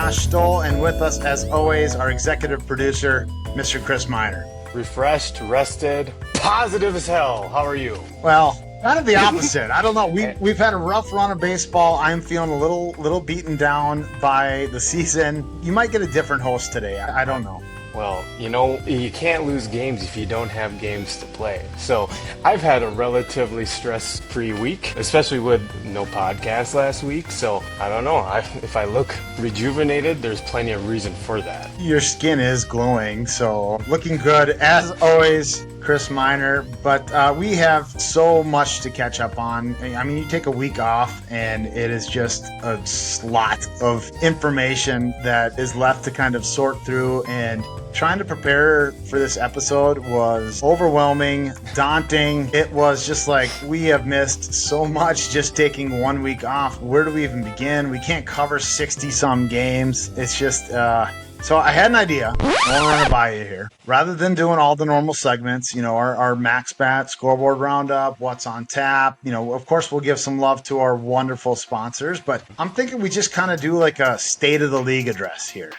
Josh Stoll, and with us, as always, our executive producer, Mr. Chris Miner. Refreshed, rested, positive as hell. How are you? Well, kind of the opposite. I don't know. We've had a rough run of baseball. I'm feeling a little beaten down by the season. You might get a different host today. I don't know. Well, you can't lose games if you don't have games to play. So I've had a relatively stress-free week, especially with no podcast last week. So I don't know. If I look rejuvenated, there's plenty of reason for that. Your skin is glowing, so looking good as always, Chris Miner. But we have so much to catch up on. I mean, you take a week off, and it is just a slot of information that is left to kind of sort through, and trying to prepare for this episode was overwhelming, daunting. It was just like, we have missed so much just taking 1 week off. Where do we even begin? We can't cover 60-some games. It's just, so I had an idea. I want to run it by you here. Rather than doing all the normal segments, our Max Bat scoreboard roundup, what's on tap, of course we'll give some love to our wonderful sponsors, but I'm thinking we just kind of do like a state of the league address here.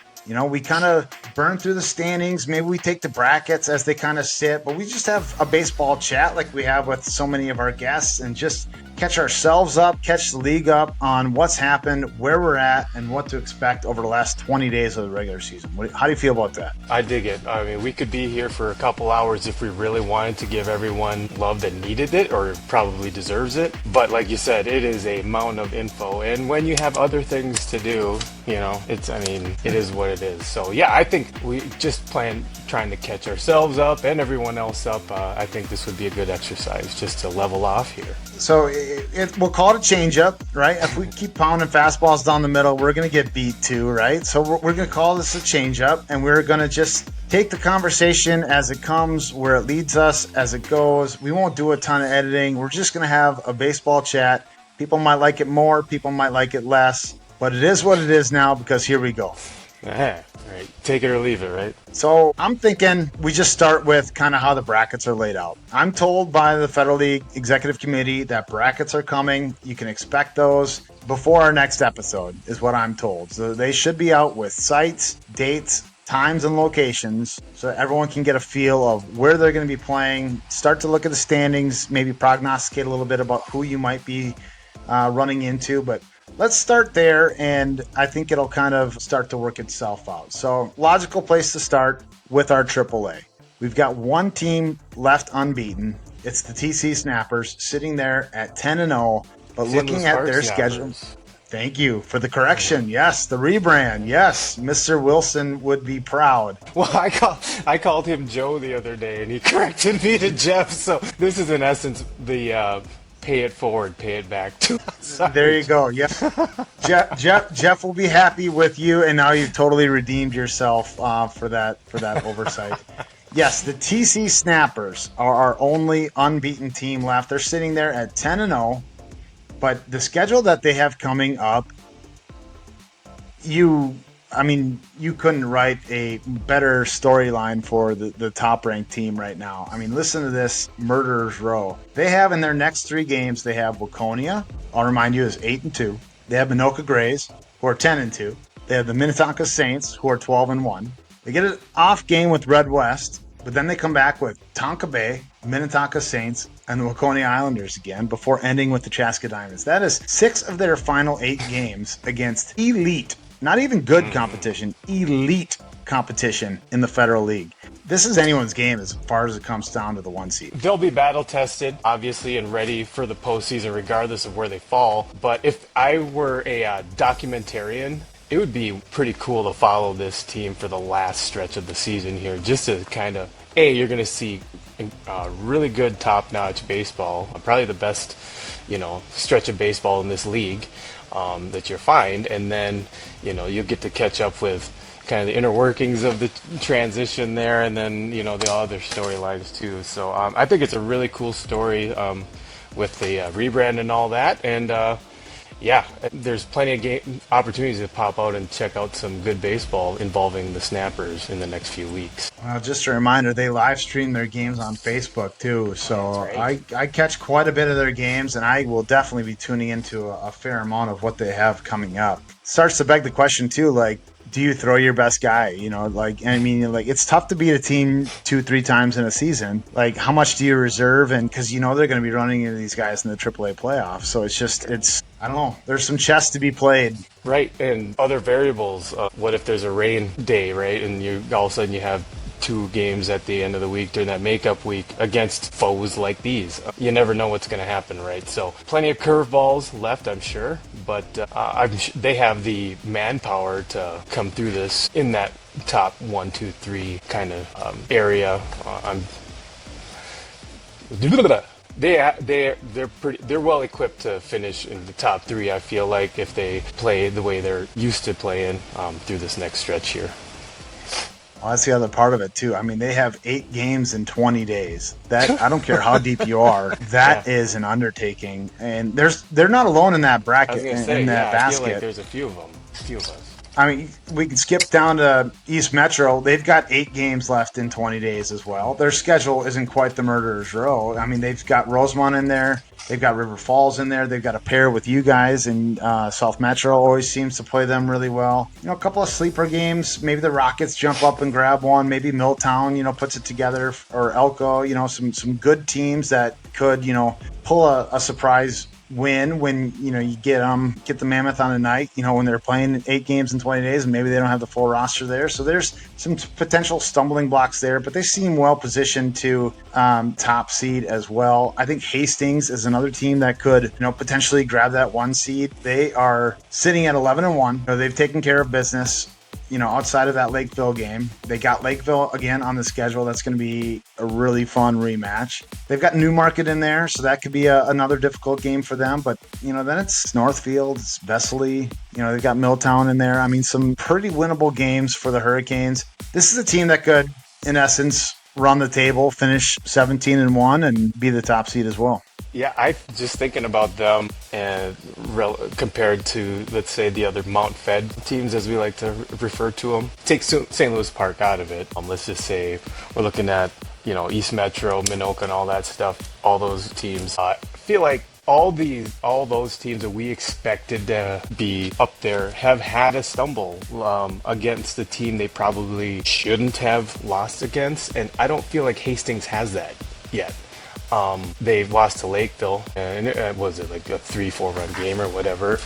We kind of burn through the standings. Maybe we take the brackets as they kind of sit, but we just have a baseball chat like we have with so many of our guests, and just catch ourselves up, catch the league up on what's happened, where we're at, and what to expect over the last 20 days of the regular season. How do you feel about that? I dig it. I mean, we could be here for a couple hours if we really wanted to give everyone love that needed it or probably deserves it. But like you said, it is a mountain of info. And when you have other things to do, it is what it is. So yeah, I think we just trying to catch ourselves up and everyone else up. I think this would be a good exercise just to level off here. So we'll call it a change-up, right? If we keep pounding fastballs down the middle, we're going to get beat too, right? So we're going to call this a change-up, and we're going to just take the conversation as it comes, where it leads us, as it goes. We won't do a ton of editing. We're just going to have a baseball chat. People might like it more, people might like it less, but it is what it is now, because here we go. Right. Take it or leave it, right? So I'm thinking we just start with kind of how the brackets are laid out. I'm told by the Federal League Executive Committee that brackets are coming. You can expect those before our next episode, is what I'm told. So they should be out with sites, dates, times, and locations, so everyone can get a feel of where they're going to be playing, start to look at the standings, maybe prognosticate a little bit about who you might be running into. But let's start there, and I think it'll kind of start to work itself out. So, logical place to start with our AAA. We've got one team left unbeaten. It's the TC Snappers, sitting there at 10-0, but looking at their schedule. Thank you for the correction. Yes, the rebrand. Yes, Mr. Wilson would be proud. Well, I called him Joe the other day, and he corrected me to Jeff. So this is in essence the pay it forward, pay it back. There you go. Yeah, Jeff will be happy with you, and now you've totally redeemed yourself for that oversight. Yes, the TC Snappers are our only unbeaten team left. They're sitting there at 10-0, but the schedule that they have coming up, you couldn't write a better storyline for the top-ranked team right now. I mean, listen to this murderer's row. They have in their next 3 games, they have Waconia, I'll remind you, is 8-2. They have Minoa Grays, who are 10-2. They have the Minnetonka Saints, who are 12-1. They get an off game with Red West, but then they come back with Tonka Bay, Minnetonka Saints, and the Waconia Islanders again, before ending with the Chaska Diamonds. That is 6 of their final 8 games against elite, not even good competition, elite competition in the Federal League. This is anyone's game as far as it comes down to the 1 seed. They'll be battle-tested, obviously, and ready for the postseason regardless of where they fall. But if I were a documentarian, it would be pretty cool to follow this team for the last stretch of the season here, just to kind of, you're going to see really good top-notch baseball, probably the best, stretch of baseball in this league that you'll find, and then, you'll get to catch up with kind of the inner workings of the transition there, and then, the other storylines too. So I think it's a really cool story with the rebrand and all that, and there's plenty of opportunities to pop out and check out some good baseball involving the Snappers in the next few weeks. Just a reminder, they live stream their games on Facebook too, so right. I catch quite a bit of their games, and I will definitely be tuning into a fair amount of what they have coming up. Starts to beg the question too, like, do you throw your best guy? It's tough to beat a team 2-3 times in a season. Like, how much do you reserve? And because they're going to be running into these guys in the AAA playoffs, so I don't know. There's some chess to be played. Right, and other variables. What if there's a rain day, right? And you all of a sudden you have 2 games at the end of the week during that makeup week against foes like these. You never know what's going to happen, right? So plenty of curveballs left, I'm sure, but they have the manpower to come through this in that top 1, 2, 3 kind of area. They're well equipped to finish in the top 3. I feel like if they play the way they're used to playing through this next stretch here. Well, that's the other part of it too. I mean, they have 8 games in 20 days. That I don't care how deep you are. That is an undertaking, and they're not alone in that bracket. I was gonna say, in that basket. I feel like there's a few of us. I mean, we can skip down to East Metro. They've got 8 games left in 20 days as well. Their schedule isn't quite the murderer's row. I mean, they've got Rosemont in there. They've got River Falls in there. They've got a pair with you guys, and South Metro always seems to play them really well. A couple of sleeper games. Maybe the Rockets jump up and grab one. Maybe Milltown, puts it together, or Elko. Some good teams that could, pull a surprise win when you get the Mammoth on a night, when they're playing 8 games in 20 days, and maybe they don't have the full roster there. So there's some potential stumbling blocks there, but they seem well positioned to top seed as well. I think Hastings is another team that could potentially grab that 1 seed. They are sitting at 11-1. They've taken care of business. Outside of that Lakeville game. They got Lakeville again on the schedule. That's going to be a really fun rematch. They've got Newmarket in there, so that could be another difficult game for them. But, then it's Northfield, it's Vesely. They've got Milltown in there. I mean, some pretty winnable games for the Hurricanes. This is a team that could, in essence, run the table, finish 17-1, and be the top seed as well. Yeah, I just thinking about them and compared to, let's say, the other Mount Fed teams, as we like to refer to them. Take St. Louis Park out of it. Let's just say we're looking at, East Metro, Minoa, and all that stuff. All those teams. I feel like all those teams that we expected to be up there have had a stumble against the team they probably shouldn't have lost against, and I don't feel like Hastings has that yet. They've lost to Lakeville, and was it like a 3-4 run game or whatever.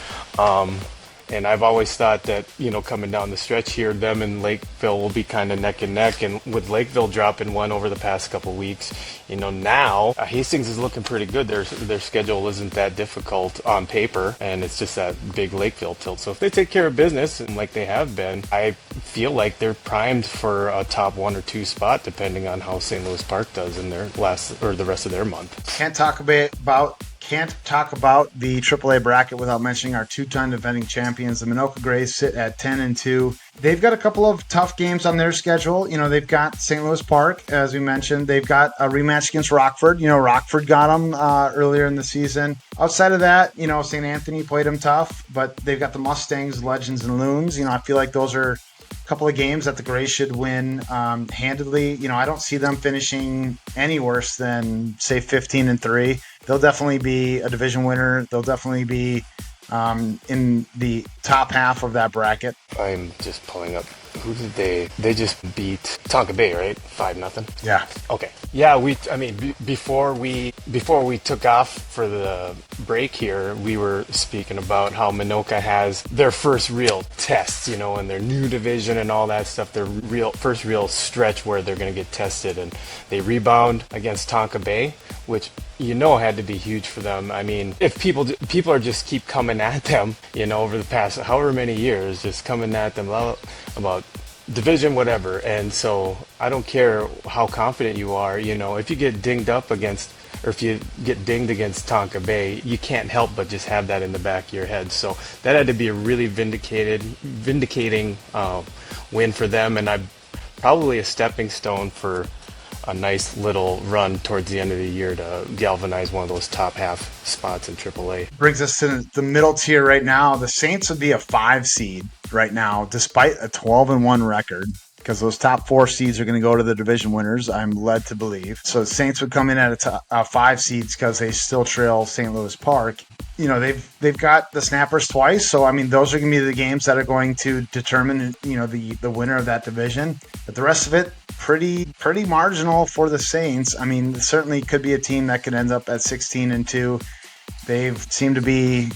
And I've always thought that, coming down the stretch here, them and Lakeville will be kind of neck and neck. And with Lakeville dropping 1 over the past couple weeks, now Hastings is looking pretty good. Their schedule isn't that difficult on paper, and it's just that big Lakeville tilt. So if they take care of business, and like they have been, I feel like they're primed for a top 1 or 2 spot, depending on how St. Louis Park does in their the rest of their month. Can't talk about the AAA bracket without mentioning our 2-time defending champions. The Minoa Grays sit at 10-2. They've got a couple of tough games on their schedule. They've got St. Louis Park, as we mentioned. They've got a rematch against Rockford. Rockford got them earlier in the season. Outside of that, St. Anthony played them tough, but they've got the Mustangs, Legends, and Loons. I feel like those are a couple of games that the Grays should win handedly. I don't see them finishing any worse than, say, 15-3. They'll definitely be a division winner. They'll definitely be in the top half of that bracket. I'm just pulling up. Who did they just beat Tonka Bay, right? 5-0. Yeah. Okay. Yeah, before we took off for the break here, we were speaking about how Minoa has their first real tests, in their new division and all that stuff. Their first real stretch where they're going to get tested, and they rebound against Tonka Bay, which had to be huge for them. I mean, if people are just keep coming at them, over the past however many years, just coming at them about division, whatever. And so I don't care how confident you are, if you get dinged up against, or if you get dinged against Tonka Bay, you can't help but just have that in the back of your head. So that had to be a really vindicating win for them, and probably a stepping stone for a nice little run towards the end of the year to galvanize one of those top half spots in AAA. Brings us to the middle tier right now. The Saints would be a 5 seed right now, despite a 12-1 record. because those top 4 seeds are going to go to the division winners, I'm led to believe. So the Saints would come in at a 5 seeds because they still trail St. Louis Park. They've got the Snappers twice, so I mean those are going to be the games that are going to determine the winner of that division. But the rest of it, pretty marginal for the Saints. I mean, certainly could be a team that could end up at 16-2. They've seemed to be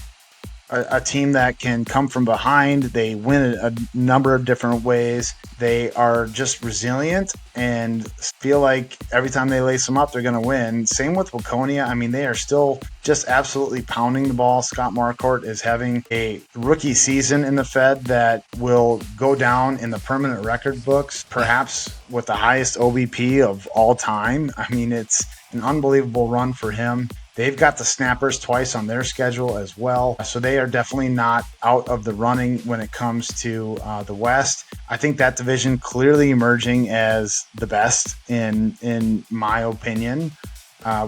a team that can come from behind. They win a number of different ways. They are just resilient and feel like every time they lace them up, they're going to win. Same with Waconia. I mean, they are still just absolutely pounding the ball. Scott Marcourt is having a rookie season in the Fed that will go down in the permanent record books, perhaps with the highest OBP of all time. I mean, it's an unbelievable run for him. They've got the Snappers twice on their schedule as well. So they are definitely not out of the running when it comes to the West. I think that division clearly emerging as the best in my opinion.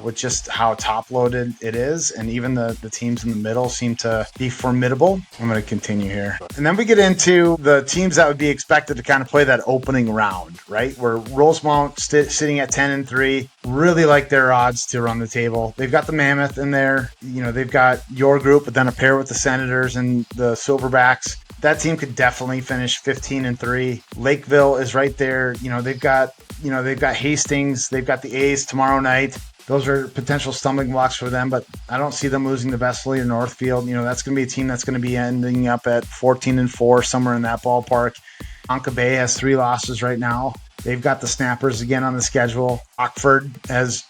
With just how top-loaded it is. And even the teams in the middle seem to be formidable. I'm going to continue here. And then we get into the teams that would be expected to kind of play that opening round, right? Where Rosemount sitting at 10-3, really like their odds to run the table. They've got the Mammoth in there. They've got your group, but then a pair with the Senators and the Silverbacks. That team could definitely finish 15-3. Lakeville is right there. They've got Hastings. They've got the A's tomorrow night. Those are potential stumbling blocks for them, but I don't see them losing to Vesely or Northfield. That's going to be a team that's going to be ending up at 14-4, somewhere in that ballpark. Tonka Bay has 3 losses right now. They've got the Snappers again on the schedule. Rockford has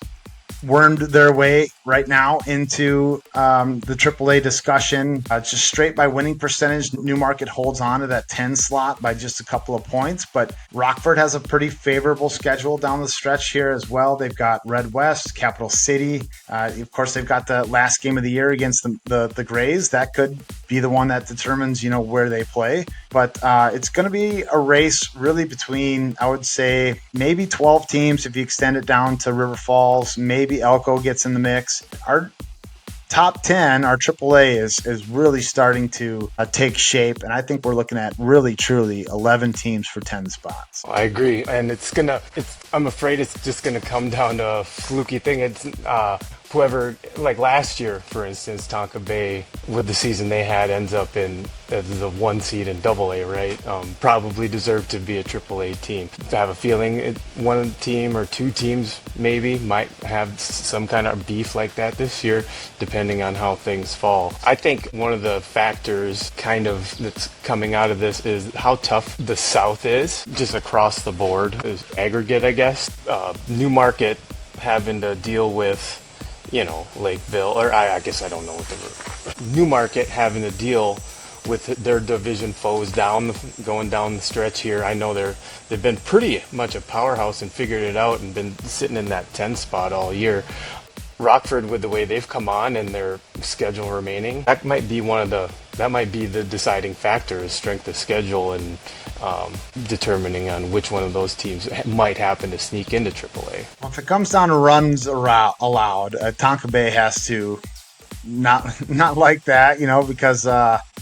wormed their way right now into the AAA discussion. Just straight by winning percentage, Newmarket holds on to that 10 slot by just a couple of points, but Rockford has a pretty favorable schedule down the stretch here as well. They've got Red West, Capital City. Of course, they've got the last game of the year against the Grays. That could be the one that determines, where they play. But it's going to be a race really between, I would say, maybe 12 teams if you extend it down to River Falls. Maybe Elko gets in the mix. Our top 10, our AAA is really starting to take shape, and I think we're looking at really, truly 11 teams for 10 spots. I agree, and I'm afraid it's just gonna come down to a fluky thing. It's whoever, like last year, for instance, Tonka Bay, with the season they had, ends up in the 1 seed in AA, right? Probably deserved to be a AAA team. I have a feeling one team or 2 teams maybe might have some kind of beef like that this year, depending on how things fall. I think one of the factors kind of that's coming out of this is how tough the South is, just across the board, is aggregate, I guess. Newmarket having to deal with Lakeville, or I guess I don't know what Newmarket having to deal with their division foes going down the stretch here. I know they've been pretty much a powerhouse and figured it out and been sitting in that 10 spot all year. Rockford, with the way they've come on and their schedule remaining, that might be the deciding factor, is strength of schedule and determining on which one of those teams might happen to sneak into AAA. Well, if it comes down to runs allowed, Tonka Bay has to not like that, because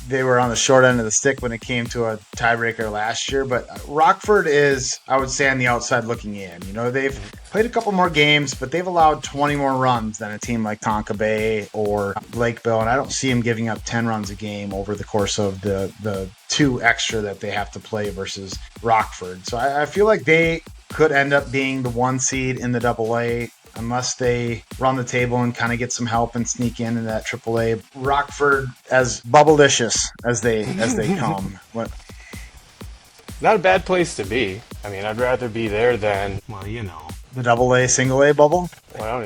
they were on the short end of the stick when it came to a tiebreaker last year. But Rockford is, I would say, on the outside looking in. They've played a couple more games, but they've allowed 20 more runs than a team like Tonka Bay or Lakeville, and I don't see them giving up 10 runs a game over the course of the 2 extra that they have to play versus Rockford. So I feel like they could end up being the 1 seed in the AA, unless they run the table and kind of get some help and sneak into that AAA. Rockford, as bubblicious as they come. What? Not a bad place to be. I mean, I'd rather be there than, The AA, single A bubble? Well,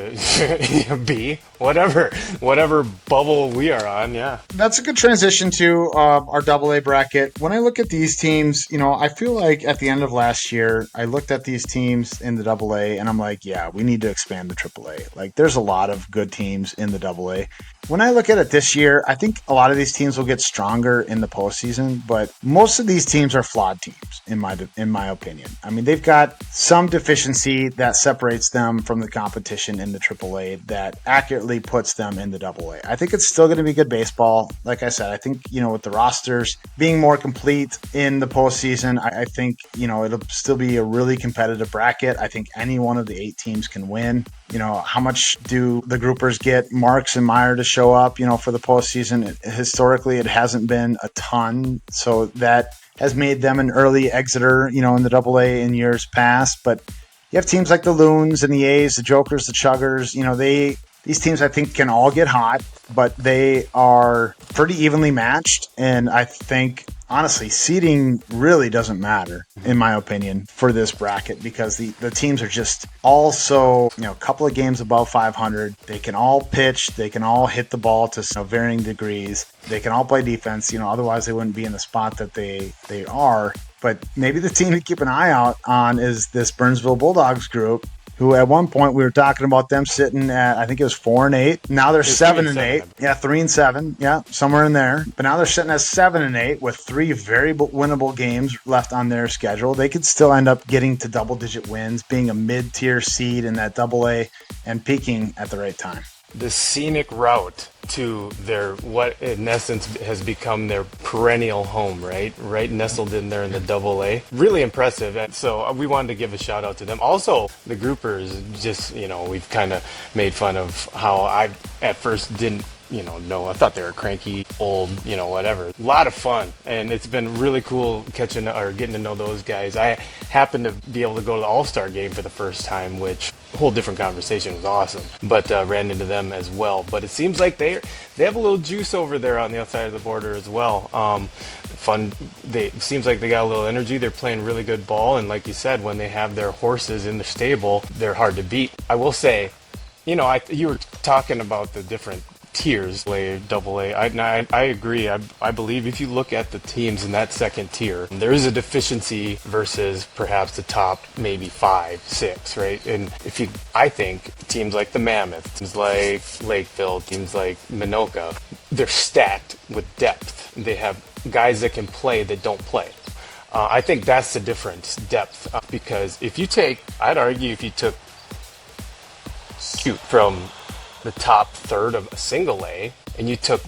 B, whatever bubble we are on, yeah. That's a good transition to our AA bracket. When I look at these teams, I feel like at the end of last year, I looked at these teams in the AA, and I'm like, yeah, we need to expand the AAA. Like, there's a lot of good teams in the AA. When I look at it this year, I think a lot of these teams will get stronger in the postseason, but most of these teams are flawed teams, in my opinion. I mean, they've got some deficiency that separates them from the competition. position in the AAA that accurately puts them in the AA. I think it's still going to be good baseball. Like I said, I think, with the rosters being more complete in the postseason, I think, it'll still be a really competitive bracket. I think any one of the 8 teams can win. How much do the groupers get Marks and Meyer to show up, for the postseason? Historically, it hasn't been a ton. So that has made them an early exiter, in the AA in years past. But you have teams like the Loons and the A's, the Jokers, the Chuggers. These teams, I think, can all get hot, but they are pretty evenly matched. And I think, honestly, seeding really doesn't matter, in my opinion, for this bracket, because the teams are just also, a couple of games above 500. They can all pitch. They can all hit the ball to varying degrees. They can all play defense. Otherwise they wouldn't be in the spot that they are. But maybe the team to keep an eye out on is this Burnsville Bulldogs group, who at one point we were talking about them sitting at, I think it was 4-8. Now they're 7-8. Yeah, 3-7. Yeah, somewhere in there. But now they're sitting at 7-8 with 3 very winnable games left on their schedule. They could still end up getting to double-digit wins, being a mid-tier seed in that AA and peaking at the right time. The scenic route to what in essence has become their perennial home, right nestled in there in the AA. Really impressive. And so we wanted to give a shout out to them. Also, the groupers, just, we've kind of made fun of how I at first didn't know. I thought they were cranky, old, whatever. A lot of fun, and it's been really cool getting to know those guys. I happened to be able to go to the All-Star game for the first time, which a whole different conversation, was awesome. But ran into them as well. But it seems like they have a little juice over there on the other side of the border as well. Fun. It seems like they got a little energy. They're playing really good ball, and like you said, when they have their horses in the stable, they're hard to beat. I will say, you were talking about the different tiers, AA. I agree. I believe if you look at the teams in that second tier, there is a deficiency versus perhaps the top maybe 5, 6, right? And I think teams like the Mammoth, teams like Lakeville, teams like Minoa, they're stacked with depth. They have guys that can play that don't play. I think that's the difference, depth. Because I'd argue if you took from the top third of a single A, and you took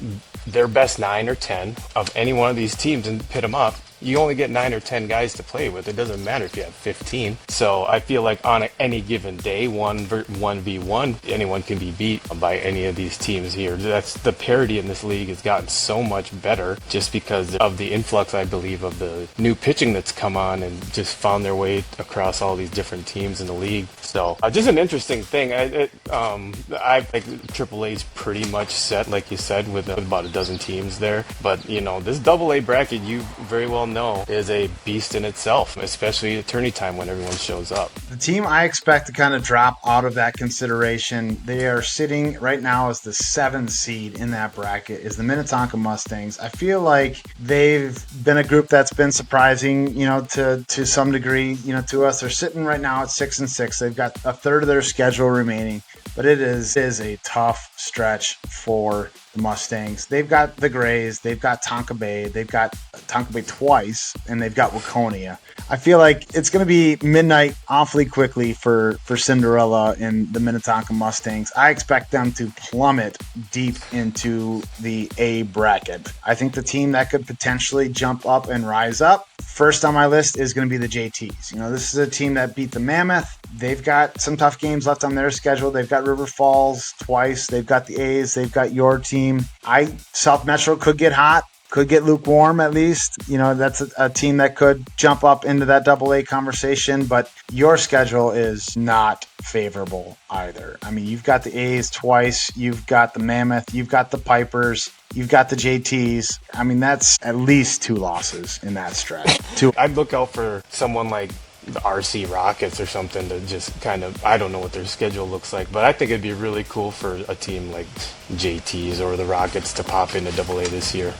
their best 9 or 10 of any one of these teams and pit them up, you only get 9 or 10 guys to play with. It doesn't matter if you have 15. So I feel like on any given day, 1v1, anyone can be beat by any of these teams here. That's the parity in this league has gotten so much better just because of the influx, I believe, of the new pitching that's come on and just found their way across all these different teams in the league. So just an interesting thing. I think AAA is pretty much set, like you said, with about a dozen teams there. But this AA bracket, you very well know, is a beast in itself, especially at tourney time when everyone shows up. The team I expect to kind of drop out of that consideration, they are sitting right now as the 7th seed in that bracket, is the Minnetonka Mustangs. I feel like they've been a group that's been surprising, to some degree, to us. They're sitting right now at 6-6. They've got a third of their schedule remaining, but it is a tough stretch for the Mustangs. They've got the Grays, they've got Tonka Bay, they've got Tonka Bay twice, and they've got Waconia. I feel like it's going to be midnight awfully quickly for Cinderella and the Minnetonka Mustangs. I expect them to plummet deep into the A bracket. I think the team that could potentially jump up and rise up first on my list is going to be the JTs. This is a team that beat the Mammoth. They've got some tough games left on their schedule. They've got River Falls twice. They've got the A's. They've got your team. South Metro could get hot, could get lukewarm at least. That's a team that could jump up into that AA conversation, but your schedule is not favorable either. I mean, you've got the A's twice. You've got the Mammoth. You've got the Pipers. You've got the JTs. I mean, that's at least 2 losses in that stretch. I'd look out for someone like the RC Rockets or something to just kind of, I don't know what their schedule looks like, but I think it'd be really cool for a team like JTs or the Rockets to pop into AA this year.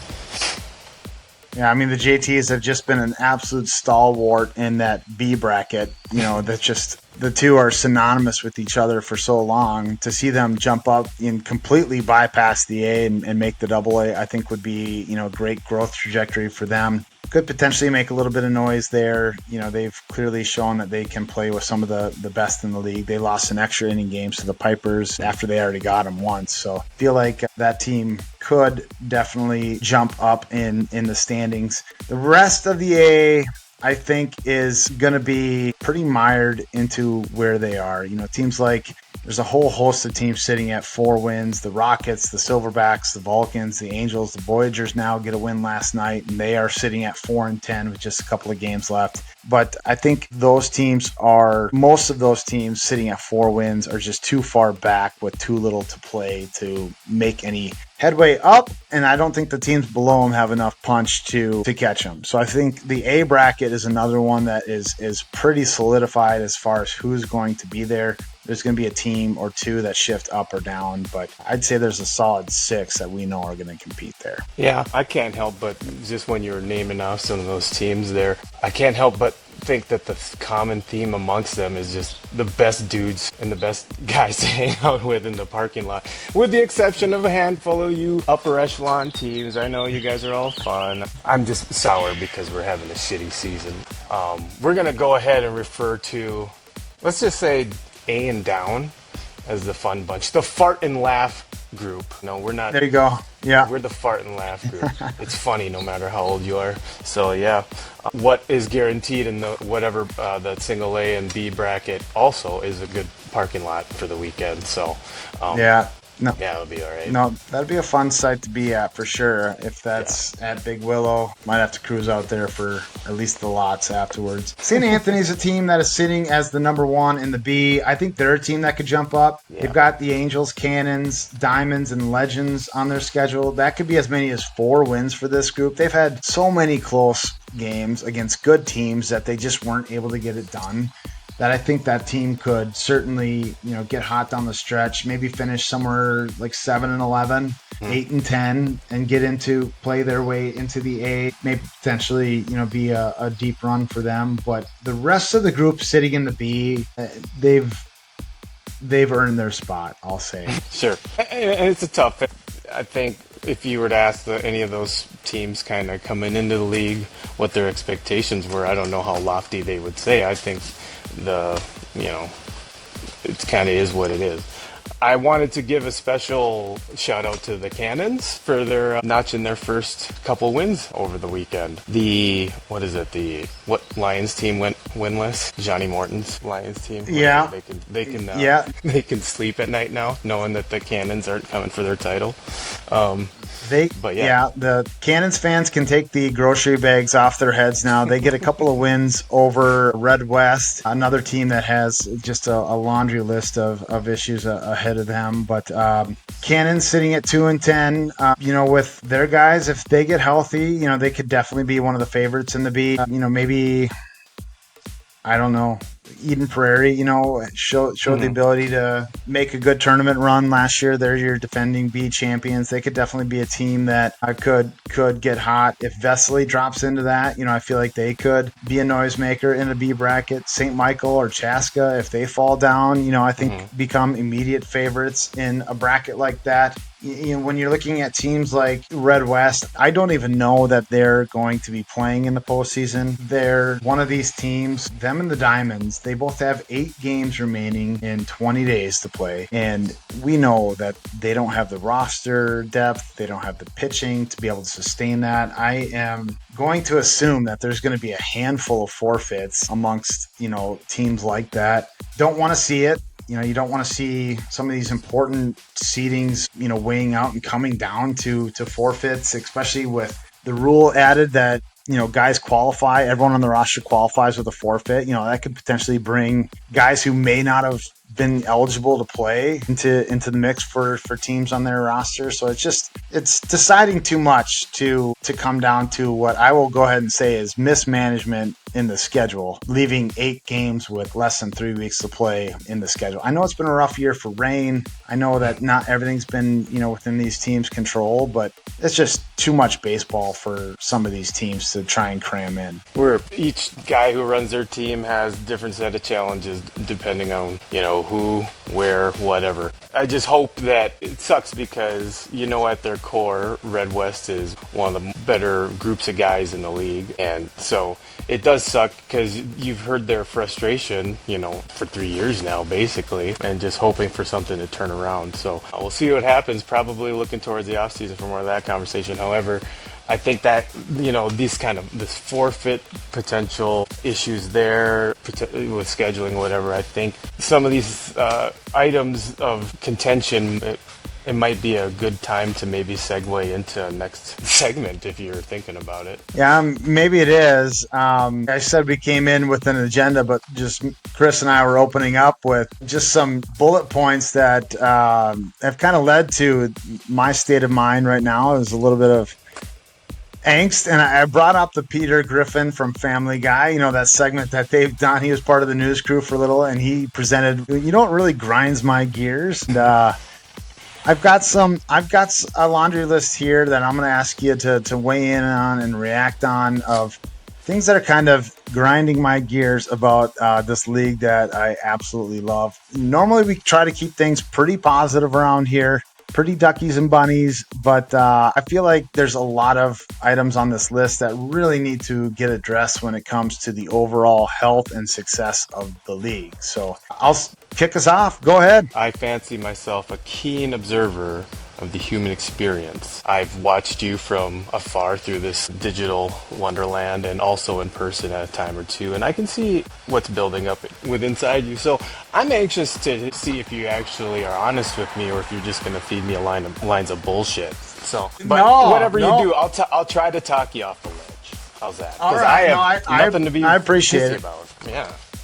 Yeah, I mean, the JTs have just been an absolute stalwart in that B bracket. That's just, the two are synonymous with each other for so long. To see them jump up and completely bypass the A and make the AA, I think would be, great growth trajectory for them. could potentially make a little bit of noise there. They've clearly shown that they can play with some of the best in the league. They lost an extra inning games to the Pipers after they already got them once. So I feel like that team could definitely jump up in the standings. The rest of the A, I think, is going to be pretty mired into where they are. Teams like, there's a whole host of teams sitting at 4 wins. The Rockets, the Silverbacks, the Vulcans, the Angels, the Voyagers now get a win last night, and they are sitting at 4-10 with just a couple of games left. But I think most of those teams sitting at 4 wins are just too far back with too little to play to make any headway up, and I don't think the teams below them have enough punch to catch them. So I think the A bracket is another one that is pretty solidified as far as who's going to be there. There's going to be a team or two that shift up or down, but I'd say there's a solid 6 that we know are going to compete there. Yeah, I can't help but, just when you were naming off some of those teams there, I can't help but think that the common theme amongst them is just the best dudes and the best guys to hang out with in the parking lot, with the exception of a handful of you upper echelon teams. I know you guys are all fun. I'm just sour because we're having a shitty season. We're going to go ahead and refer to, let's just say, A and down as the fun bunch. The fart and laugh group. No, we're not. There you go. Yeah. We're the fart and laugh group. It's funny no matter how old you are. So, yeah. What is guaranteed in the single A and B bracket also is a good parking lot for the weekend. So, yeah. No. Yeah, it'll be all right. No, that'd be a fun site to be at for sure. If that's at Big Willow, might have to cruise out there for at least the lots afterwards. St. Anthony's a team that is sitting as the number 1 in the B. I think they're a team that could jump up. Yeah. They've got the Angels, Cannons, Diamonds, and Legends on their schedule. That could be as many as 4 wins for this group. They've had so many close games against good teams that they just weren't able to get it done, that I think that team could certainly, get hot down the stretch, maybe finish somewhere like 7-11, 8-10, and get into play their way into the A. Maybe potentially, be a deep run for them. But the rest of the group sitting in the B, they've earned their spot, I'll say. Sure. And it's a tough. I think if you were to ask any of those teams kind of coming into the league what their expectations were, I don't know how lofty they would say. I think it kind of is what it is. I wanted to give a special shout out to the Cannons for their notching their first couple wins over the weekend. What Lions team went winless? Johnny Morton's Lions team. Yeah. They can sleep at night now knowing that the Cannons aren't coming for their title. The Cannons fans can take the grocery bags off their heads now. They get a couple of wins over Red West, another team that has just a laundry list of issues ahead of them. But Cannons sitting at 2-10, with their guys, if they get healthy, they could definitely be one of the favorites in the B. Maybe, I don't know, Eden Prairie, showed the ability to make a good tournament run last year. They're your defending B champions. They could definitely be a team that could get hot. If Vesely drops into that, I feel like they could be a noisemaker in a B bracket. St. Michael or Chaska, if they fall down, I think become immediate favorites in a bracket like that. When you're looking at teams like Red West, I don't even know that they're going to be playing in the postseason. They're one of these teams, them and the Diamonds, they both have 8 games remaining in 20 days to play. And we know that they don't have the roster depth, they don't have the pitching to be able to sustain that. I am going to assume that there's going to be a handful of forfeits amongst, teams like that. Don't want to see it. You don't want to see some of these important seedings, weighing out and coming down to forfeits, especially with the rule added that, guys qualify. Everyone on the roster qualifies with a forfeit. That could potentially bring guys who may not have been eligible to play into the mix for teams on their roster. So it's deciding too much to come down to what I will go ahead and say is mismanagement in the schedule, leaving 8 games with less than 3 weeks to play in the schedule. I know it's been a rough year for rain. I know that not everything's been, within these teams' control, but it's just too much baseball for some of these teams to try and cram in. Where each guy who runs their team has different set of challenges depending on, who, where, whatever. I just hope that it sucks because, at their core, Red West is one of the better groups of guys in the league. And so it does suck because you've heard their frustration, for 3 years now, basically, and just hoping for something to turn around. So we'll see what happens, probably looking towards the offseason for more of that conversation. However, I think that, this forfeit potential issues there with scheduling, whatever, I think some of these items of contention, it might be a good time to maybe segue into next segment if you're thinking about it. Yeah, maybe it is. I said we came in with an agenda, but just Chris and I were opening up with just some bullet points that have kind of led to my state of mind right now. Is a little bit of angst, and I brought up the Peter Griffin from Family Guy, that segment that they've done. He was part of the news crew for a little, and he presented, what really grinds my gears. And I've got a laundry list here that I'm going to ask you to weigh in on and react on of things that are kind of grinding my gears about this league that I absolutely love. Normally we try to keep things pretty positive around here, pretty duckies and bunnies, but I feel like there's a lot of items on this list that really need to get addressed when it comes to the overall health and success of the league. So I'll kick us off. Go ahead. I fancy myself a keen observer of the human experience. I've watched you from afar through this digital wonderland and also in person at a time or two, and I can see what's building up inside you. So I'm anxious to see if you actually are honest with me or if you're just going to feed me lines of bullshit. So, but whatever you do, I'll try to talk you off the ledge. How's that? All right. I have nothing to be appreciate it about.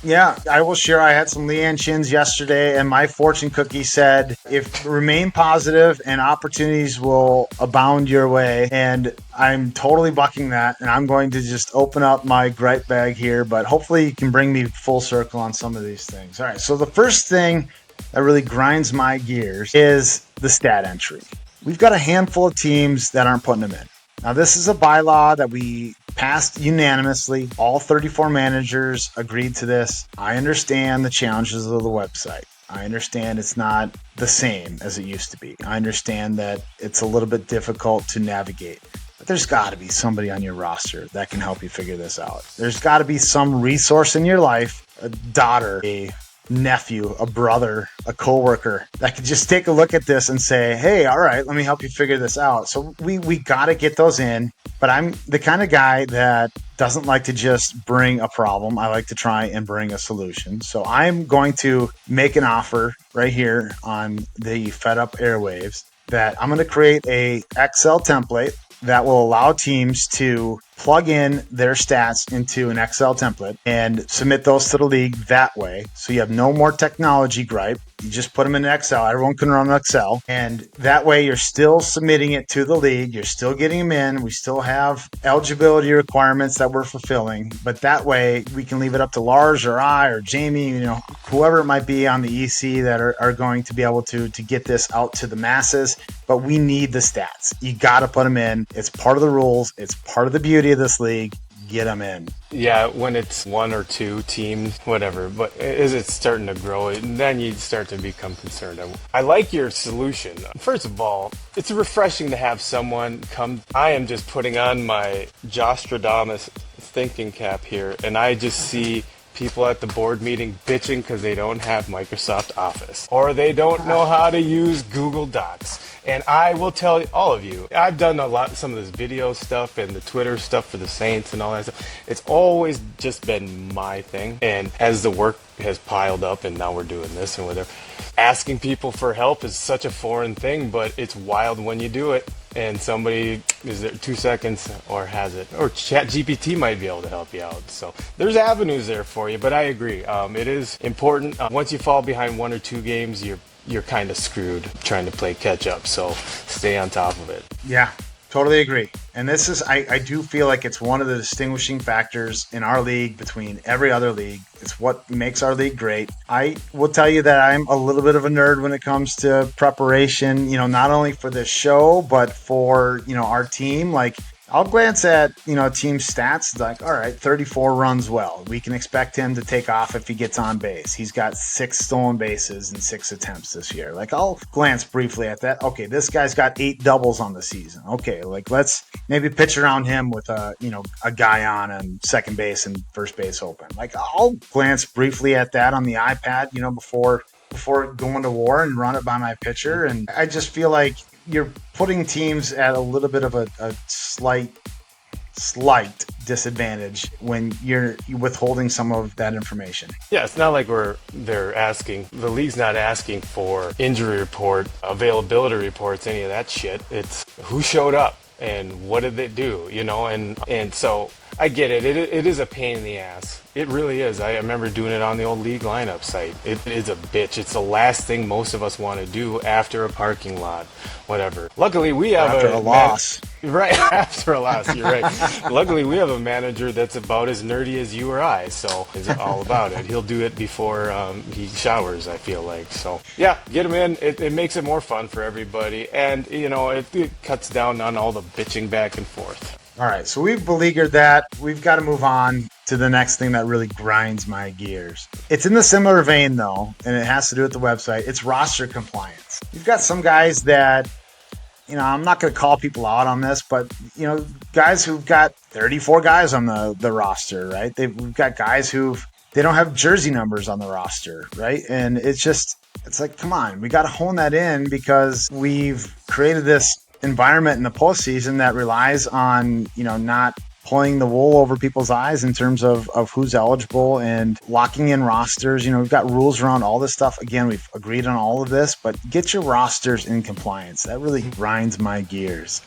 Yeah, I will share. I had some Leanne Chins yesterday, and my fortune cookie said, if remain positive and opportunities will abound your way. And I'm totally bucking that, and I'm going to just open up my gripe bag here, but hopefully you can bring me full circle on some of these things. All right, so the first thing that really grinds my gears is the stat entry. We've got a handful of teams that aren't putting them in. Now, this is a bylaw that we passed unanimously. All 34 managers agreed to this. I understand the challenges of the website. I understand it's not the same as it used to be. I understand that it's a little bit difficult to navigate. But there's got to be somebody on your roster that can help you figure this out. There's got to be some resource in your life, a daughter, a nephew, a brother, a coworker that could just take a look at this and say, hey, all right, let me help you figure this out. So we got to get those in, but I'm the kind of guy that doesn't like to just bring a problem. I like to try and bring a solution. So I'm going to make an offer right here on the Fed Up Airwaves that I'm going to create a Excel template that will allow teams to plug in their stats into an Excel template and submit those to the league that way. So you have no more technology gripe. You just put them in Excel. Everyone can run Excel. And that way you're still submitting it to the league. You're still getting them in. We still have eligibility requirements that we're fulfilling. But that way we can leave it up to Lars or I or Jamie, whoever it might be on the EC that are going to be able to get this out to the masses. But we need the stats. You got to put them in. It's part of the rules. It's part of the beauty of this league. Get them in. Yeah, when it's one or two teams, whatever. But as it's starting to grow, then you start to become concerned. I like your solution. First of all, it's refreshing to have someone come. I am just putting on my Jostradamus thinking cap here, and I just see people at the board meeting bitching because they don't have Microsoft Office or they don't know how to use Google Docs. And I will tell all of you, I've done some of this video stuff and the Twitter stuff for the Saints and all that stuff. It's always just been my thing. And as the work has piled up and now we're doing this and whatever, asking people for help is such a foreign thing, but it's wild when you do it. And somebody is there 2 seconds or has it, or ChatGPT might be able to help you out. So there's avenues there for you, but I agree. It is important. Once you fall behind 1 or 2 games, you're kind of screwed trying to play catch up. So stay on top of it. Yeah, totally agree. And this is, I do feel like it's one of the distinguishing factors in our league between every other league. It's what makes our league great. I will tell you that I'm a little bit of a nerd when it comes to preparation, not only for this show, but for, our team. Like, I'll glance at, team stats. Like, all right, 34 runs well. We can expect him to take off if he gets on base. He's got 6 stolen bases in 6 attempts this year. Like, I'll glance briefly at that. Okay, this guy's got 8 doubles on the season. Okay, like, let's maybe pitch around him with a guy on second base and first base open. Like, I'll glance briefly at that on the iPad, before going to war and run it by my pitcher. And I just feel like you're putting teams at a little bit of a slight disadvantage when you're withholding some of that information. Yeah, it's not like the league's not asking for injury report, availability reports, any of that shit. It's who showed up and what did they do, and so I get it. It is a pain in the ass. It really is. I remember doing it on the old league lineup site. It is a bitch. It's the last thing most of us want to do after a parking lot, whatever. Luckily, we have after a loss. Right, after a loss, you're right. Luckily, we have a manager that's about as nerdy as you or I, so it's all about it. He'll do it before he showers, I feel like. So, yeah, get him in. It makes it more fun for everybody, and, it cuts down on all the bitching back and forth. All right, so we've beleaguered that. We've got to move on to the next thing that really grinds my gears. It's in the similar vein, though, and it has to do with the website. It's roster compliance. You've got some guys that, I'm not going to call people out on this, but, guys who've got 34 guys on the roster, right? We've got guys they don't have jersey numbers on the roster, right? And it's like, come on, we got to hone that in because we've created this environment in the postseason that relies on, not pulling the wool over people's eyes in terms of who's eligible and locking in rosters. We've got rules around all this stuff. Again, we've agreed on all of this, but get your rosters in compliance. That really grinds my gears.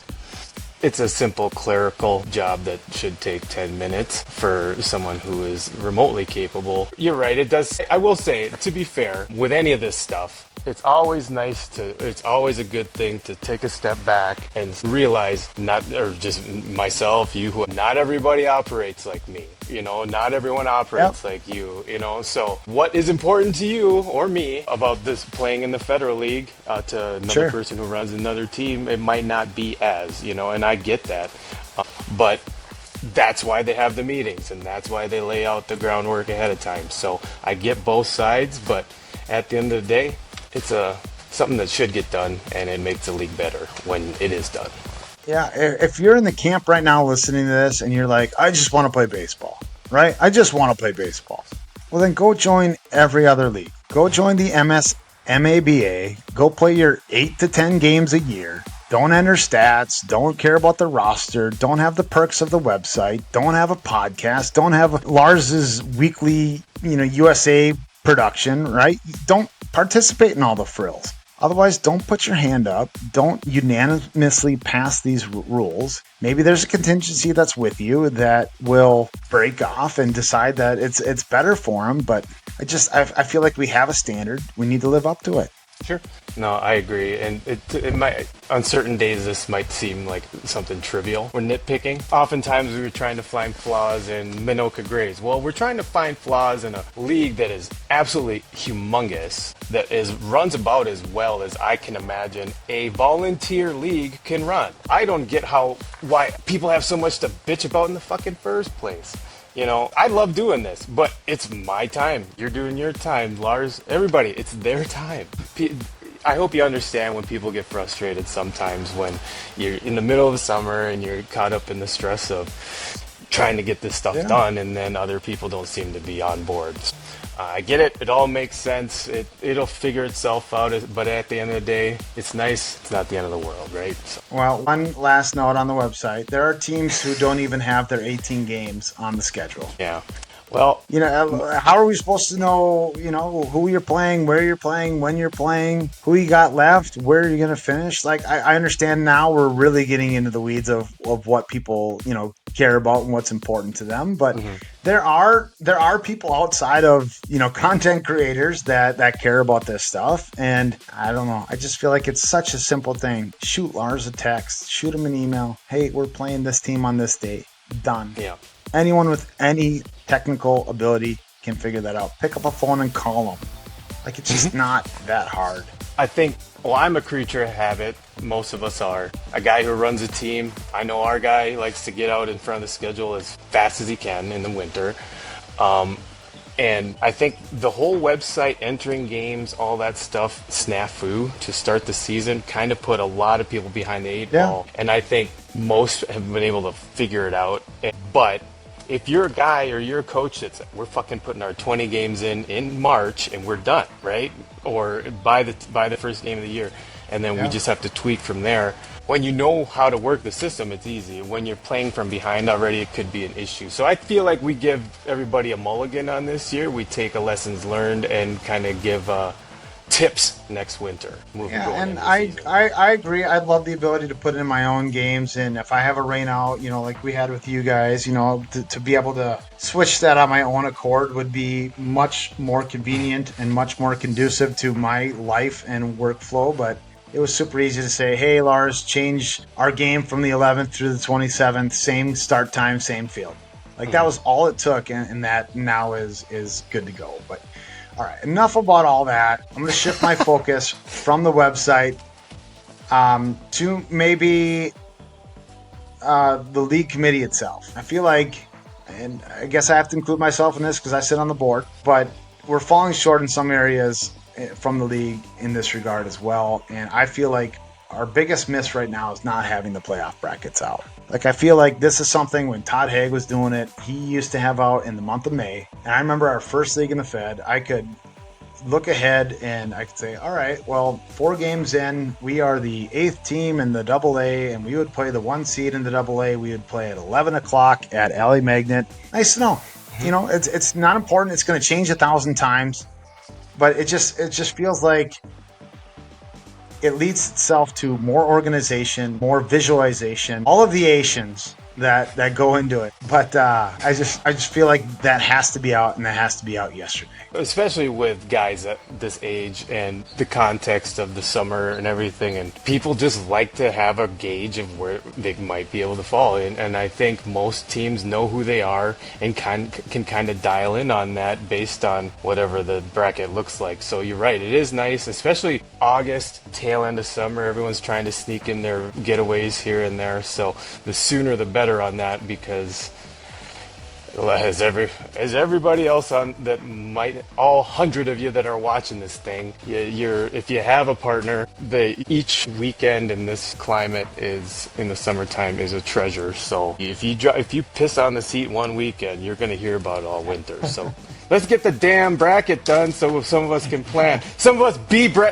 It's a simple clerical job that should take 10 minutes for someone who is remotely capable. You're right, it does. I will say, to be fair, with any of this stuff, it's always a good thing to take a step back and realize not everybody operates like me. Not everyone operates like you, So what is important to you or me about this playing in the Federal League to another person who runs another team, it might not be as, and I get that. But that's why they have the meetings, and that's why they lay out the groundwork ahead of time. So I get both sides, but at the end of the day, it's something that should get done, and it makes the league better when it is done. Yeah, if you're in the camp right now listening to this and you're like, I just want to play baseball, right? I just want to play baseball. Well, then go join every other league. Go join the MABA. Go play your 8 to 10 games a year. Don't enter stats. Don't care about the roster. Don't have the perks of the website. Don't have a podcast. Don't have Lars's weekly, USA production, right? Don't participate in all the frills. Otherwise, don't put your hand up. Don't unanimously pass these rules. Maybe there's a contingency that's with you that will break off and decide that it's better for them. But I feel like we have a standard. We need to live up to it. Sure. No, I agree. And it might, on certain days, this might seem like something trivial. We're nitpicking. Oftentimes, we were trying to find flaws in Minoa grades. Well, we're trying to find flaws in a league that is absolutely humongous, that runs about as well as I can imagine a volunteer league can run. I don't get why people have so much to bitch about in the fucking first place. I love doing this, but it's my time. You're doing your time, Lars. Everybody, it's their time. I hope you understand when people get frustrated sometimes when you're in the middle of the summer and you're caught up in the stress of trying to get this stuff done, and then other people don't seem to be on board. I get it. It all makes sense. It'll figure itself out. But at the end of the day, it's nice. It's not the end of the world, right? So. Well, one last note on the website. There are teams who don't even have their 18 games on the schedule. Yeah. Well, how are we supposed to know, who you're playing, where you're playing, when you're playing, who you got left, where you're going to finish? Like, I understand now we're really getting into the weeds of what people, care about and what's important to them. But there are people outside of, content creators that care about this stuff. And I don't know. I just feel like it's such a simple thing. Shoot Lars a text, shoot him an email. Hey, we're playing this team on this date. Done. Yeah. Anyone with any technical ability can figure that out. Pick up a phone and call them. Like, it's just not that hard. I think, well, I'm a creature of habit. Most of us are. A guy who runs a team, I know our guy likes to get out in front of the schedule as fast as he can in the winter. And I think the whole website, entering games, all that stuff, snafu to start the season, kind of put a lot of people behind the eight ball. And I think most have been able to figure it out. But if you're a guy or you're a coach that's, we're fucking putting our 20 games in March and we're done, right? Or by the first game of the year, and then we just have to tweak from there. When you know how to work the system, it's easy. When you're playing from behind already, it could be an issue. So I feel like we give everybody a mulligan on this year. We take a lessons learned and kind of give tips next winter. And I agree. I'd love the ability to put in my own games, and if I have a rain out, like we had with you guys, to be able to switch that on my own accord would be much more convenient and much more conducive to my life and workflow. But it was super easy to say, hey, Lars, change our game from the 11th through the 27th, same start time, same field. Like that was all it took, and that now is good to go. But all right, enough about all that. I'm going to shift my focus from the website to maybe the league committee itself. I feel like, and I guess I have to include myself in this because I sit on the board, but we're falling short in some areas from the league in this regard as well. And I feel like our biggest miss right now is not having the playoff brackets out. Like, I feel like this is something when Todd Haig was doing it, he used to have out in the month of May. And I remember our first league in the Fed, I could look ahead and I could say, all right, well, 4 games in, we are the 8th team in the AA, and we would play the 1 seed in the AA. We would play at 11 o'clock at Alley Magnet. Nice to know. It's not important. It's going to change 1,000 times. But it just feels like it leads itself to more organization, more visualization, all of the Asians that go into it. But I just feel like that has to be out, and that has to be out yesterday. Especially with guys at this age and the context of the summer and everything, and people just like to have a gauge of where they might be able to fall. And I think most teams know who they are and can kind of dial in on that based on whatever the bracket looks like. So you're right, it is nice, especially August, tail end of summer. Everyone's trying to sneak in their getaways here and there. So the sooner the better on that, because as everybody else on that might, all 100 of you that are watching this thing, if you have a partner, each weekend in this climate is in the summertime is a treasure. So if you piss on the seat one weekend, you're going to hear about it all winter. So let's get the damn bracket done so some of us can plan. Some of us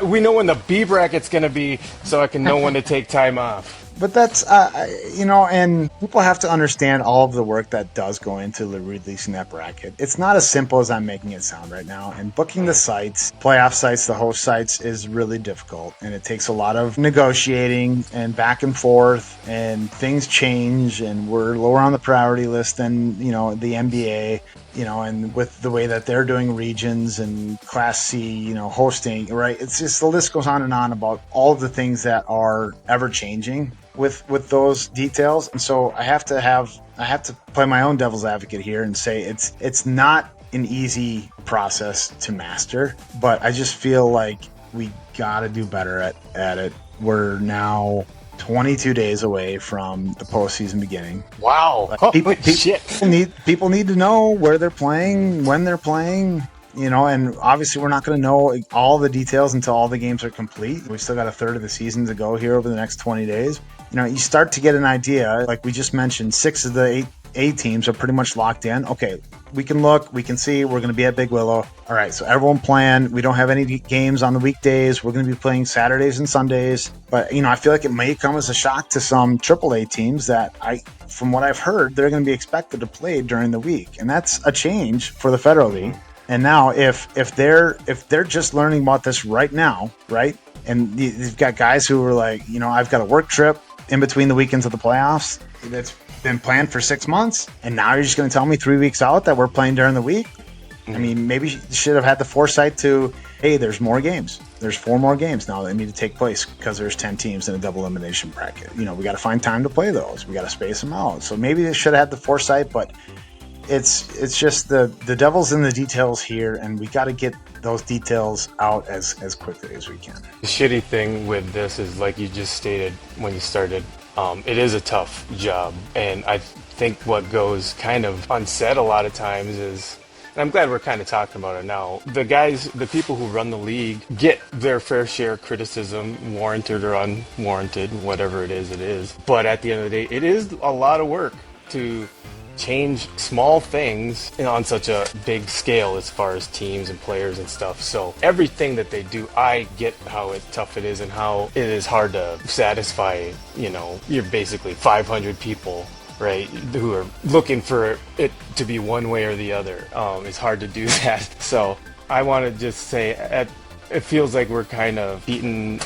we know when the B bracket's going to be, so I can know when to take time off. But that's, and people have to understand all of the work that does go into releasing that bracket. It's not as simple as I'm making it sound right now. And booking the sites, playoff sites, the host sites is really difficult. And it takes a lot of negotiating and back and forth, and things change. And we're lower on the priority list than, the NBA, and with the way that they're doing regions and Class C, hosting, right? It's just, the list goes on and on about all of the things that are ever changing with those details. And so I have to play my own devil's advocate here and say it's not an easy process to master, but I just feel like we got to do better at it. We're now 22 days away from the postseason beginning. Wow. People need to know where they're playing, when they're playing, and obviously we're not going to know all the details until all the games are complete. We've still got a third of the season to go here over the next 20 days. You start to get an idea. Like we just mentioned, 6 of the 8 teams are pretty much locked in. Okay, we can look, we can see, we're going to be at Big Willow. All right, so everyone plan. We don't have any games on the weekdays. We're going to be playing Saturdays and Sundays. But, I feel like it may come as a shock to some AAA teams that from what I've heard, they're going to be expected to play during the week. And that's a change for the Federal League. And now if they're just learning about this right now, right? And you've got guys who are like, I've got a work trip in between the weekends of the playoffs that's been planned for 6 months, and now you're just going to tell me 3 weeks out that we're playing during the week? I mean, maybe you should have had the foresight to, hey, there's more games. There's 4 more games now that need to take place because there's 10 teams in a double elimination bracket. We got to find time to play those. We got to space them out. So maybe they should have had the foresight, but it's just the devil's in the details here, and we got to get those details out as quickly as we can. The shitty thing with this is, like you just stated when you started, it is a tough job, and I think what goes kind of unsaid a lot of times is, and I'm glad we're kind of talking about it now, the people who run the league get their fair share of criticism, warranted or unwarranted, whatever it is. But at the end of the day, it is a lot of work to change small things on such a big scale as far as teams and players and stuff. So everything that they do, I get how tough it is and how it is hard to satisfy, you're basically 500 people, right, who are looking for it to be one way or the other. It's hard to do that. So I want to just say it feels like we're kind of beating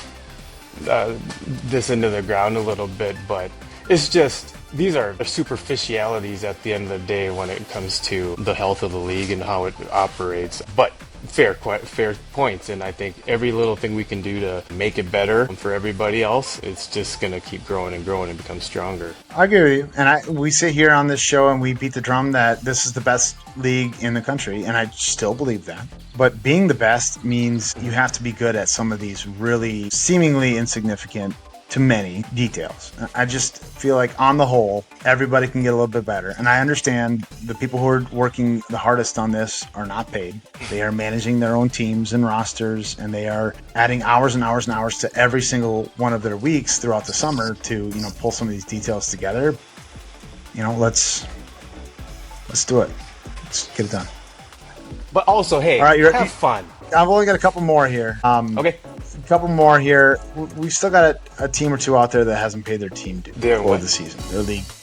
this into the ground a little bit, but it's just, these are superficialities at the end of the day when it comes to the health of the league and how it operates. But fair points, and I think every little thing we can do to make it better for everybody else, it's just going to keep growing and growing and become stronger. I agree with you. And we sit here on this show and we beat the drum that this is the best league in the country, and I still believe that. But being the best means you have to be good at some of these really seemingly insignificant to many details. I just feel like on the whole, everybody can get a little bit better. And I understand the people who are working the hardest on this are not paid. They are managing their own teams and rosters, and they are adding hours and hours and hours to every single one of their weeks throughout the summer to, pull some of these details together. Let's do it. Let's get it done. But also, hey, all right, have fun. I've only got a couple more here. Okay. A couple more here. We've still got a team or two out there that hasn't paid their team dues for the season.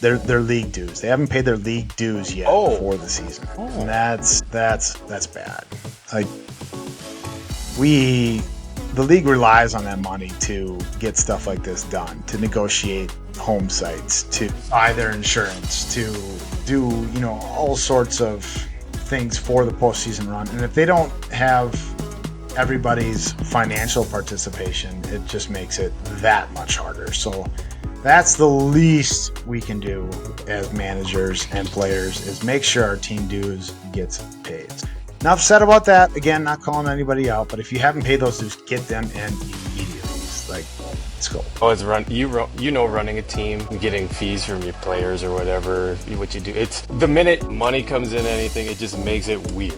Their league dues. They haven't paid their league dues yet before the season. And that's bad. Like the league relies on that money to get stuff like this done, to negotiate home sites, to buy their insurance, to do all sorts of things for the postseason run. And if they don't have everybody's financial participation, it just makes it that much harder. So that's the least we can do as managers and players, is make sure our team dues gets paid. Enough said about that. Again, not calling anybody out, but if you haven't paid those dues, get them in immediately. Let's go. Running a team, getting fees from your players or whatever, what you do. It's the minute money comes in anything, it just makes it weird.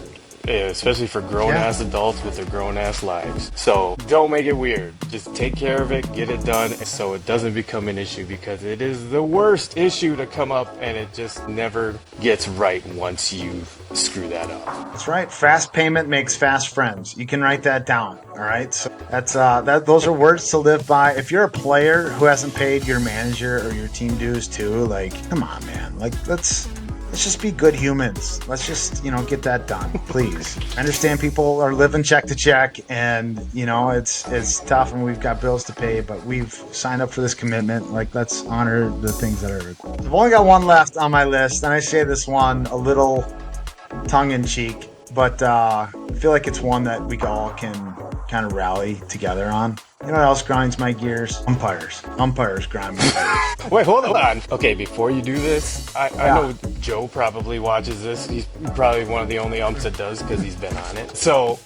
Especially for grown-ass adults with their grown-ass lives. So don't make it weird. Just take care of it, get it done, so it doesn't become an issue, because it is the worst issue to come up, and it just never gets right once you screw that up. That's right. Fast payment makes fast friends. You can write that down. All right. So that's those are words to live by. If you're a player who hasn't paid your manager or your team dues too, come on, man. Let's just be good humans. Let's just, get that done, please. I understand people are living check to check, and, it's tough and we've got bills to pay, but we've signed up for this commitment. Let's honor the things that are required. I've only got one left on my list, and I say this one a little tongue-in-cheek, but I feel like it's one that we all can kind of rally together on. You know what else grinds my gears? Umpires. Umpires grind my gears. Wait, hold on. Okay, before you do this, I know Joe probably watches this. He's probably one of the only umps that does, because he's been on it. So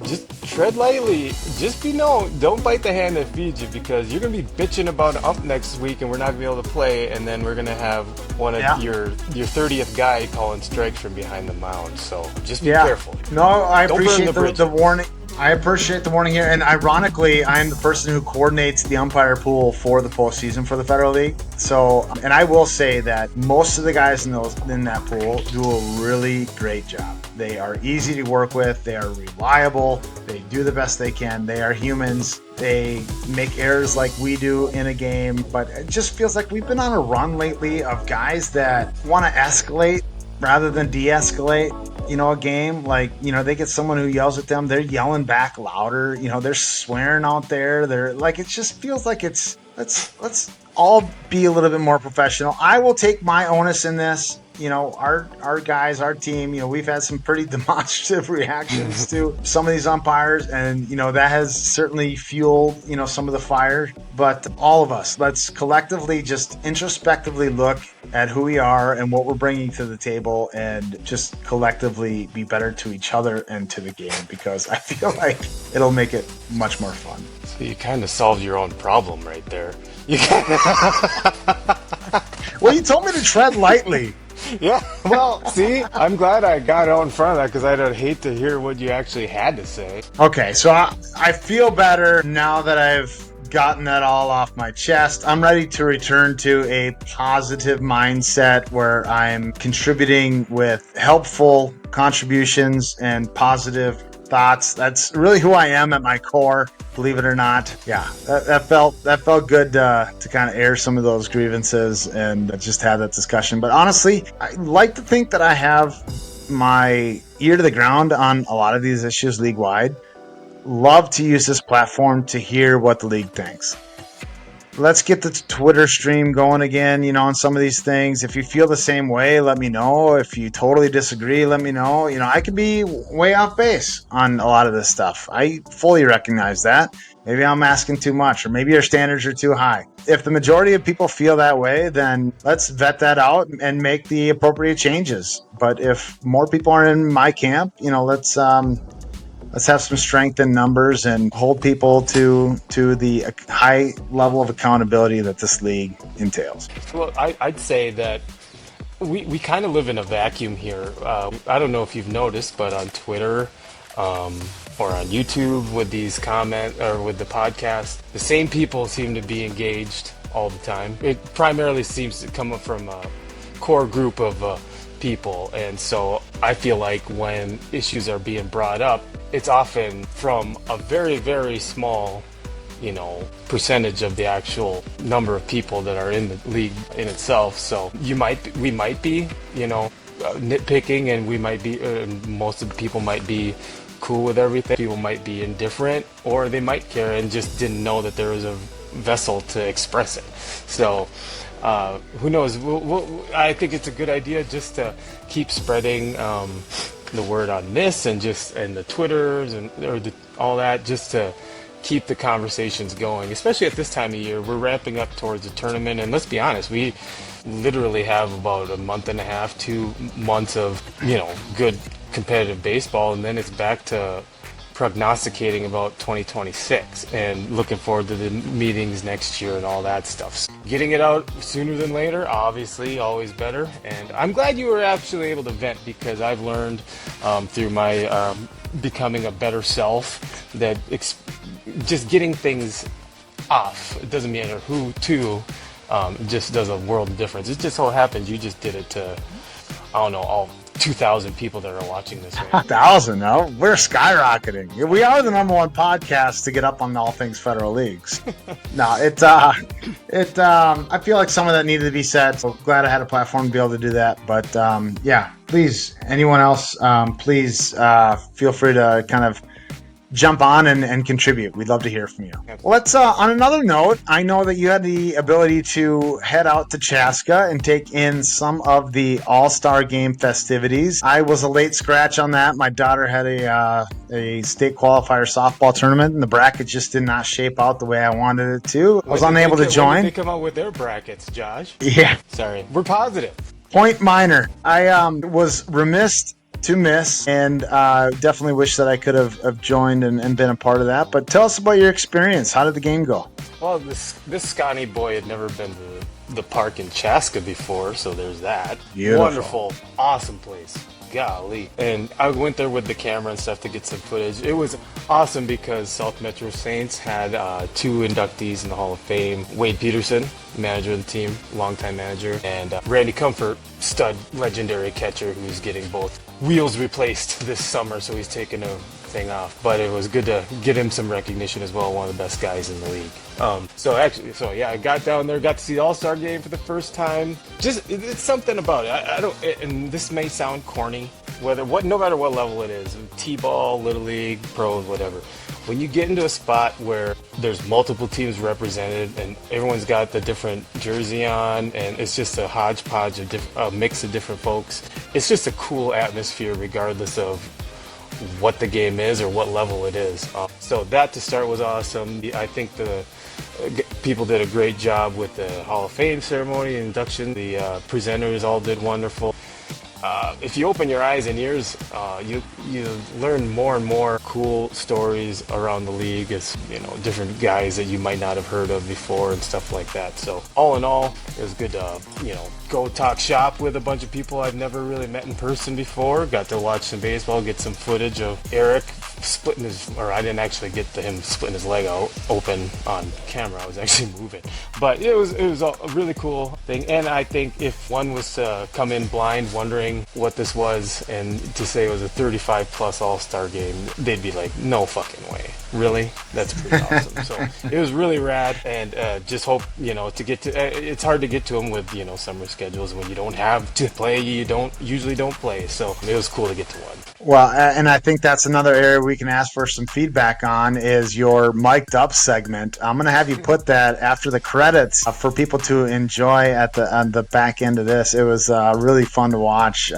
just tread lightly. Just don't bite the hand that feeds you, because you're going to be bitching about an ump next week and we're not going to be able to play, and then we're going to have one of your 30th guy calling strikes from behind the mound. So just be careful. No, I appreciate the the warning. I appreciate the warning here, and ironically, I'm the person who coordinates the umpire pool for the postseason for the Federal League. So, and I will say that most of the guys in that pool do a really great job. They are easy to work with. They are reliable. They do the best they can. They are humans. They make errors like we do in a game, but it just feels like we've been on a run lately of guys that want to escalate rather than de-escalate. A game, they get someone who yells at them, they're yelling back louder, they're swearing out there. They're it just feels like let's all be a little bit more professional. I will take my onus in this. our guys, our team, we've had some pretty demonstrative reactions to some of these umpires, and that has certainly fueled some of the fire. But all of us, let's collectively just introspectively look at who we are and what we're bringing to the table, and just collectively be better to each other and to the game, because I feel like it'll make it much more fun. So you kind of solved your own problem right there. Well, you told me to tread lightly. Yeah, well, see, I'm glad I got out in front of that, because I'd hate to hear what you actually had to say. Okay, so I feel better now that I've gotten that all off my chest. I'm ready to return to a positive mindset where I'm contributing with helpful contributions and positive thoughts. That's really who I am at my core, believe it or not. Yeah, that felt good to kind of air some of those grievances and just have that discussion. But honestly, I like to think that I have my ear to the ground on a lot of these issues league-wide. Love to use this platform to hear what the league thinks. Let's get the Twitter stream going again, on some of these things. If you feel the same way, let me know. If you totally disagree, let me know. I could be way off base on a lot of this stuff. I fully recognize that. Maybe I'm asking too much, or maybe your standards are too high. If the majority of people feel that way, then let's vet that out and make the appropriate changes. But if more people are in my camp, let's have some strength in numbers and hold people to the high level of accountability that this league entails. Well, I'd say that we kind of live in a vacuum here. I don't know if you've noticed, but on Twitter or on YouTube with these comments or with the podcast, the same people seem to be engaged all the time. It primarily seems to come from a core group of people, and so I feel like when issues are being brought up, it's often from a very, very small, percentage of the actual number of people that are in the league in itself. So we might be, nitpicking, and we might be, most of the people might be cool with everything. People might be indifferent, or they might care and just didn't know that there was a vessel to express it. So who knows? I think it's a good idea just to keep spreading the word on this, and the Twitters and all that, just to keep the conversations going. Especially at this time of year, we're ramping up towards the tournament, and let's be honest, we literally have about a month and a half, 2 months of good competitive baseball, and then it's back to prognosticating about 2026 and looking forward to the meetings next year and all that stuff. So getting it out sooner than later, obviously, always better. And I'm glad you were actually able to vent, because I've learned through my becoming a better self that just getting things off, it doesn't matter who to, it just does a world of difference. It just so happens you just did it to, I don't know, all 2,000 people that are watching this right now. 1,000, no? We're skyrocketing. We are the number one podcast to get up on all things federal leagues. No, I feel like some of that needed to be said. So glad I had a platform to be able to do that. But yeah, please, anyone else, please feel free to kind of jump on and contribute. We'd love to hear from you. Let's, on another note, I know that you had the ability to head out to Chaska and take in some of the All-Star Game festivities. I was a late scratch on that. My daughter had a state qualifier softball tournament, and the bracket just did not shape out the way I wanted it to. I was unable to join. When did they come out with their brackets, Josh? Yeah. Sorry. We're positive. Point minor. I was remiss to miss, and definitely wish that I could have joined and been a part of that. But tell us about your experience. How did the game go? Well, this Scotty boy had never been to the park in Chaska before, so there's that. Beautiful. Wonderful, awesome place. Golly. And I went there with the camera and stuff to get some footage. It was awesome because South Metro Saints had 2 inductees in the Hall of Fame. Wade Peterson, manager of the team, longtime manager, and Randy Comfort, stud legendary catcher who's getting both wheels replaced this summer, so he's taking a thing off. But it was good to get him some recognition as well, one of the best guys in the league. So yeah, I got down there, got to see the All-Star Game for the first time. Just, it's something about it. And this may sound corny, no matter what level it is, T-ball, Little League, pros, whatever. when you get into a spot where there's multiple teams represented and everyone's got the different jersey on, and it's just a hodgepodge of a mix of different folks, it's just a cool atmosphere regardless of what the game is or what level it is. So that to start was awesome. I think the people did a great job with the Hall of Fame ceremony and induction. The presenters all did wonderful. If you open your eyes and ears, you learn more and more cool stories around the league. It's, different guys that you might not have heard of before and stuff like that. So all in all, it was good to go talk shop with a bunch of people I've never really met in person before. Got to watch some baseball, get some footage of Eric splitting I didn't actually get to him splitting his leg out open on camera. I was actually moving, but it was a really cool thing. And I think if one was to come in blind wondering what this was and to say it was a 35 plus all-star game, they'd be like, no fucking way. Really? That's pretty awesome. So it was really rad, and just hope to get to. It's hard to get to them with summer schedules when you don't have to play. You usually don't play, so it was cool to get to one. Well, and I think that's another area we can ask for some feedback on is your mic'd up segment. I'm going to have you put that after the credits for people to enjoy on the back end of this. It was really fun to watch.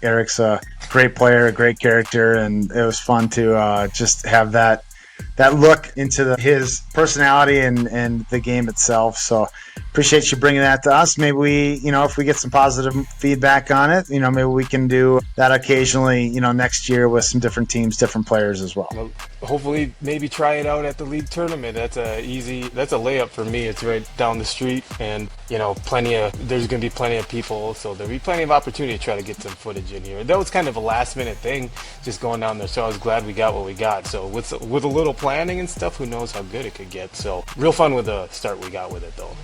Eric's a great player, a great character, and it was fun to just have that look into his personality and the game itself. So appreciate you bringing that to us. Maybe we, if we get some positive feedback on it, maybe we can do that occasionally, next year with some different teams, different players as well. Well, hopefully maybe try it out at the league tournament. That's a layup for me. It's right down the street, and there's going to be plenty of people, so there'll be plenty of opportunity to try to get some footage in here. That was kind of a last minute thing, just going down there, so I was glad we got what we got. So with a little planning and stuff, who knows how good it could get. So real fun with the start we got with it, though.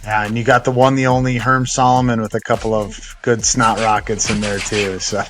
Yeah, and you got the one, the only Herm Solomon with a couple of good snot rockets in there too. So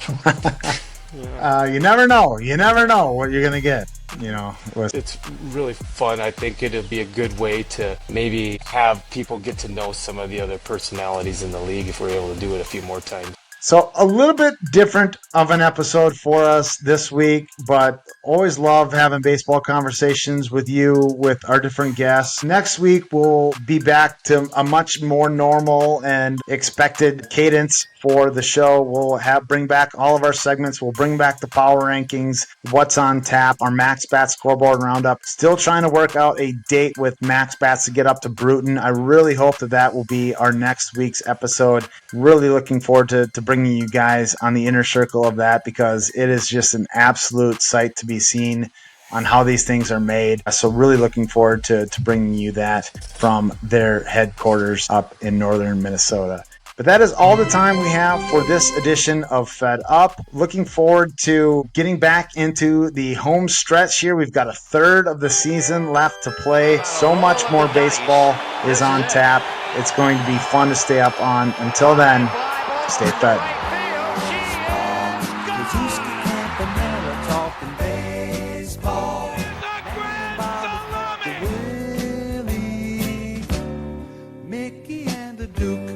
you never know. You never know what you're gonna get. It's really fun. I think it'll be a good way to maybe have people get to know some of the other personalities in the league if we're able to do it a few more times. So a little bit different of an episode for us this week, but always love having baseball conversations with you, with our different guests. Next week, we'll be back to a much more normal and expected cadence for the show. We'll bring back all of our segments. We'll bring back the power rankings, what's on tap, our Max Bats scoreboard roundup. Still trying to work out a date with Max Bats to get up to Bruton. I really hope that will be our next week's episode. Really looking forward to bringing you guys on the inner circle of that, because it is just an absolute sight to be seen on how these things are made. So really looking forward to bringing you that from their headquarters up in northern Minnesota. But that is all the time we have for this edition of Fed Up. Looking forward to getting back into the home stretch here. We've got a third of the season left to play. So much more baseball is on tap. It's going to be fun to stay up on. Until then, stay fed. Mickey and the Duke.